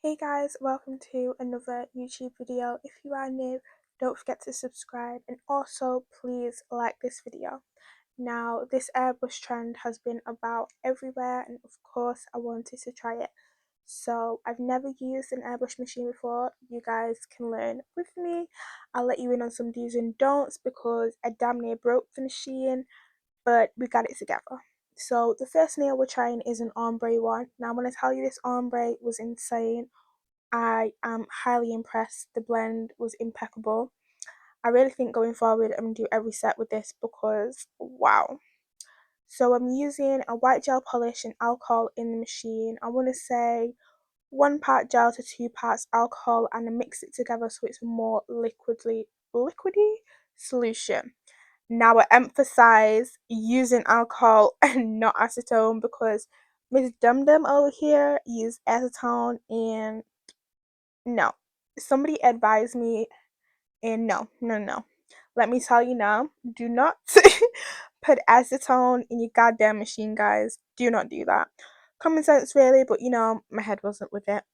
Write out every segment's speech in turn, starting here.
Hey guys, welcome to another YouTube video. If you are new, don't forget to subscribe and also please like this video. Now, this airbrush trend has been about everywhere and of course I wanted to try it. So I've never used an airbrush machine before. You guys can learn with me. I'll let you in on some do's and don'ts because I damn near broke the machine, but we got it together. So the first nail we're trying is an ombre one. Now I'm going to tell you this ombre was insane. I am highly impressed. The blend was impeccable. I really think going forward I'm going to do every set with this because wow. So I'm using a white gel polish and alcohol in the machine. I want to say 1 part gel to 2 parts alcohol, and I mix it together so it's a more liquidy solution. Now I emphasize using alcohol and not acetone because Miss Dum Dum over here used acetone and no. Somebody advised me and no. Let me tell you now, do not put acetone in your goddamn machine, guys. Do not do that. Common sense really, but my head wasn't with it.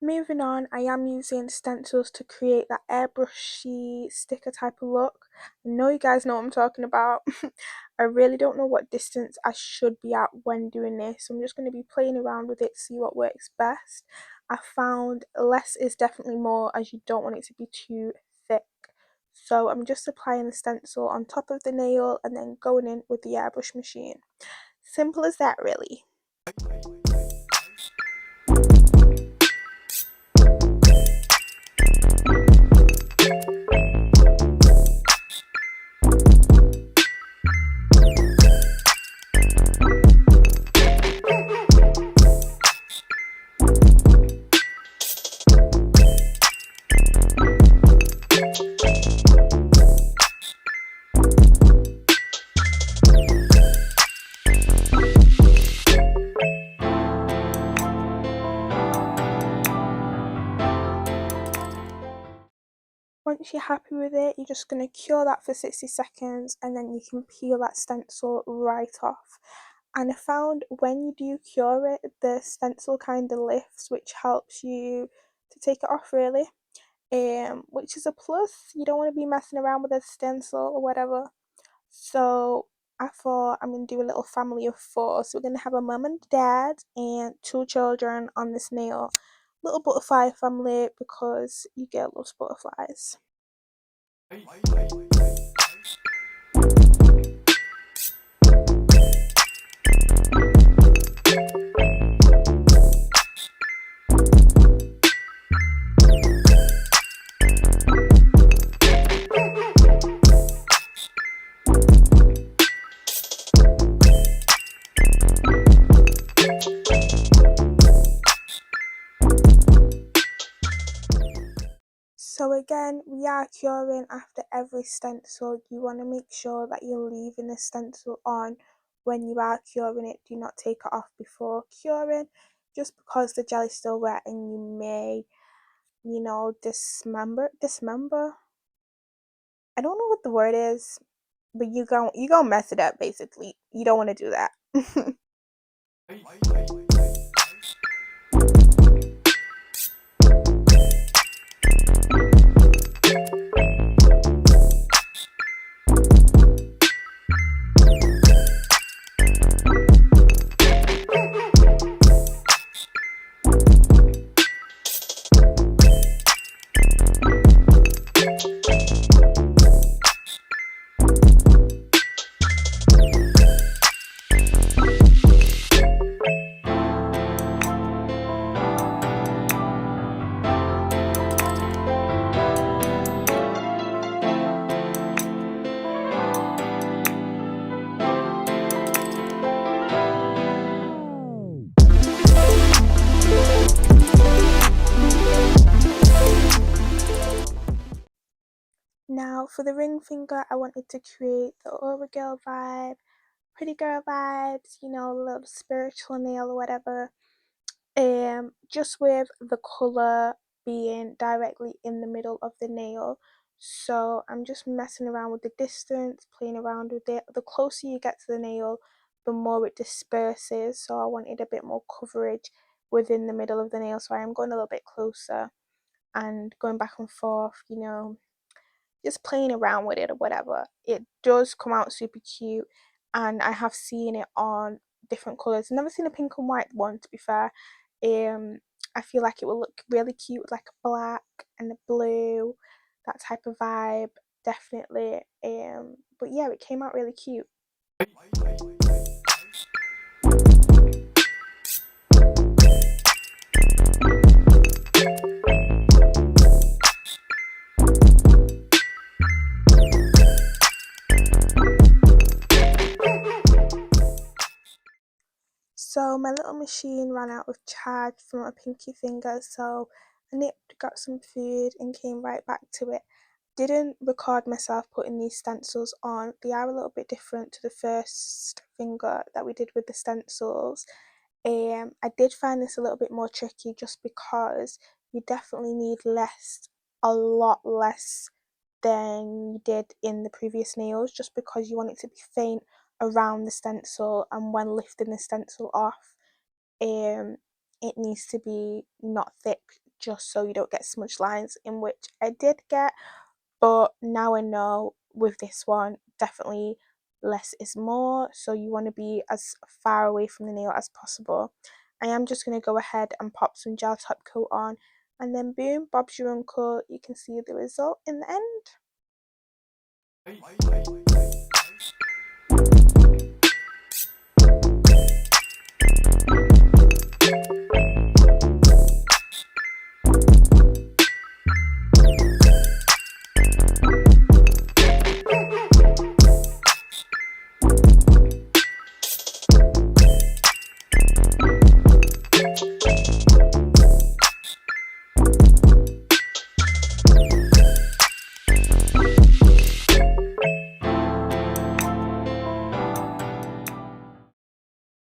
Moving on, I am using stencils to create that airbrushy sticker type of look. I know you guys know what I'm talking about. I really don't know what distance I should be at when doing this, so I'm just going to be playing around with it to see what works best. I found less is definitely more, as you don't want it to be too thick. So I'm just applying the stencil on top of the nail and then going in with the airbrush machine. Simple as that, really. Once you're happy with it, you're just going to cure that for 60 seconds and then you can peel that stencil right off. And I found when you do cure it, the stencil kind of lifts, which helps you to take it off really, which is a plus. You don't want to be messing around with a stencil or whatever. So I thought I'm going to do a little family of 4. So we're going to have a mum and dad and 2 children on this nail. Little butterfly family because you get loves butterflies. So again, we are curing after every stencil. You want to make sure that you're leaving the stencil on when you are curing it. Do not take it off before curing, just because the gel is still wet and you may, dismember. I don't know what the word is, but you gonna mess it up basically. You don't want to do that. Now for the ring finger, I wanted to create the Aura girl vibe, pretty girl vibes, a little spiritual nail or whatever. Just with the colour being directly in the middle of the nail. So I'm just messing around with the distance, playing around with it. The closer you get to the nail, the more it disperses. So I wanted a bit more coverage within the middle of the nail. So I am going a little bit closer and going back and forth, just playing around with it or whatever. It does come out super cute, and I have seen it on different colours. Never seen a pink and white one, to be fair. I feel like it will look really cute with like a black and a blue, that type of vibe, definitely. But yeah, it came out really cute. So my little machine ran out of charge from a pinky finger, so I nipped, got some food, and came right back to it. Didn't record myself putting these stencils on. They are a little bit different to the first finger that we did with the stencils. I did find this a little bit more tricky just because you definitely need less, a lot less than you did in the previous nails, just because you want it to be faint around the stencil, and when lifting the stencil off, it needs to be not thick, just so you don't get smudge lines, in which I did get. But now I know with this one, definitely less is more, so you want to be as far away from the nail as possible. I am just going to go ahead and pop some gel top coat on, and then boom, Bob's your uncle. You can see the result in the end.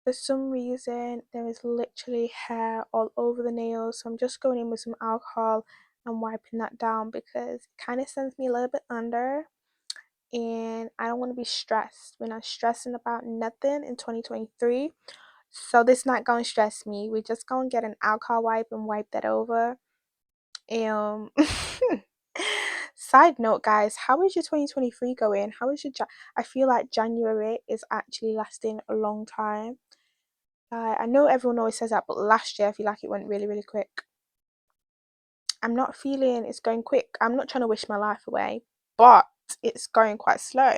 For some reason, there is literally hair all over the nails, so I'm just going in with some alcohol and wiping that down, because it kind of sends me a little bit under, and I don't want to be stressed. We're not stressing about nothing in 2023, so this not going to stress me. We're just going to get an alcohol wipe and wipe that over. Side note, guys, how is your 2023 going? How is your I feel like January is actually lasting a long time. I know everyone always says that, but last year I feel like it went really, really quick. I'm not feeling it's going quick. I'm not trying to wish my life away, but it's going quite slow,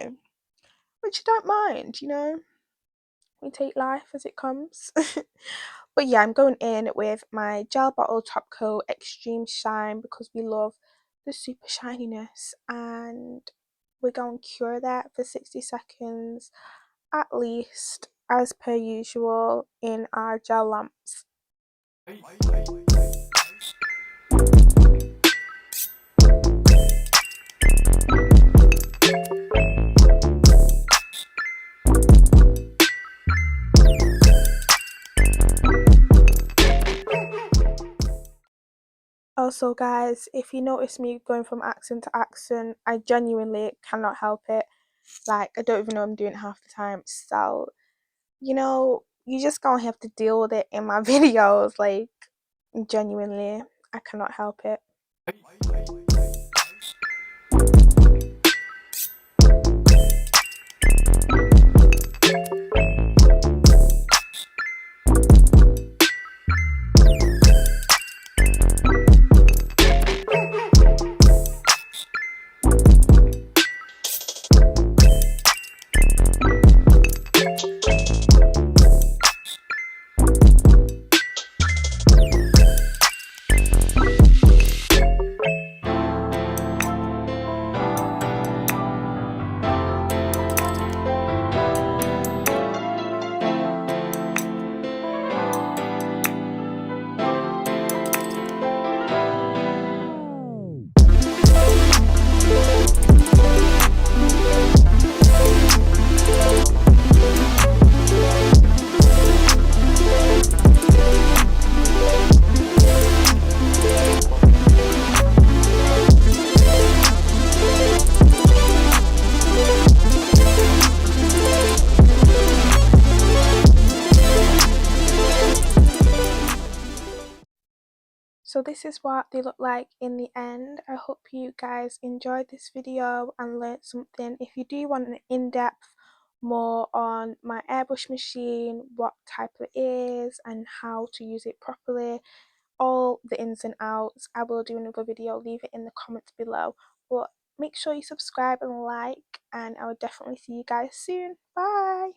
which I don't mind, We take life as it comes. But yeah, I'm going in with my gel bottle top coat extreme shine, because we love the super shininess, and we're going to cure that for 60 seconds at least, as per usual in our gel lamps. Also, guys, if you notice me going from accent to accent, I genuinely cannot help it. Like, I don't even know I'm doing it half the time. So, you just gonna have to deal with it in my videos. Like, genuinely, I cannot help it. So this is what they look like in the end. I hope you guys enjoyed this video and learned something. If you do want an in-depth more on my airbrush machine, what type it is and how to use it properly, all the ins and outs, I will do another video. Leave it in the comments below. But make sure you subscribe and like, and I will definitely see you guys soon. Bye.